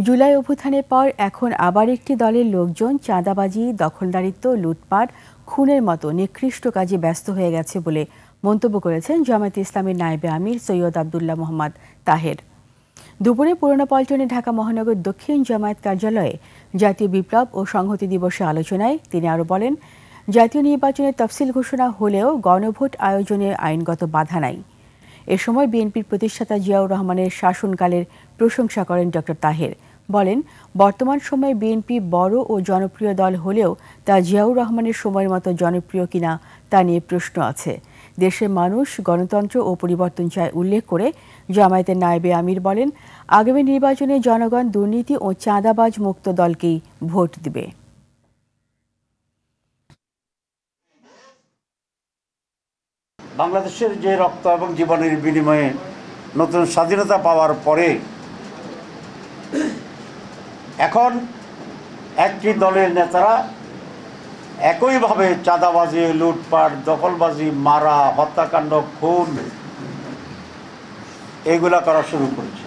জুলাই অভ্যুত্থানের পর এখন আবার একটি দলের লোকজন চাঁদাবাজি, দখলদারিত্ব, লুটপাট, খুনের মতো নিকৃষ্ট কাজে ব্যস্ত হয়ে গেছে বলে মন্তব্য করেছেন জামায়াতে ইসলামীর নায়েবে আমির সৈয়দ আবদুল্লাহ মোহাম্মদ তাহের। দুপুরে পুরনো পল্টনে ঢাকা মহানগর দক্ষিণ জামায়াত কার্যালয়ে জাতীয় বিপ্লব ও সংহতি দিবসে আলোচনায় তিনি আরও বলেন, জাতীয় নির্বাচনের তফসিল ঘোষণা হলেও গণভোট আয়োজনে আইনগত বাধা নাই। এ সময় বিএনপির প্রতিষ্ঠাতা জিয়াউর রহমানের শাসনকালের প্রশংসা করেন ডক্টর তাহের। বলেন, বর্তমান সময়ে বিএনপি বড় ও জনপ্রিয় দল হলেও তা জিয়াউর রহমানের সময়ের মতো জনপ্রিয় কিনা তা নিয়ে প্রশ্ন আছে। দেশের মানুষ গণতন্ত্র ও পরিবর্তন চায় উল্লেখ করে জামায়াতের নায়েবে আমির বলেন, আগামী নির্বাচনে জনগণ দুর্নীতি ও চাঁদাবাজ মুক্ত দলকেই ভোট দিবে। বাংলাদেশের যে রক্ত এবং জীবনের বিনিময়ে নতুন স্বাধীনতা পাওয়ার পরে এখন একটি দলের নেতারা একইভাবে চাঁদাবাজি, লুটপাট, দখলবাজি, মারা, হত্যাকাণ্ড, খুন এগুলা করা শুরু করেছে।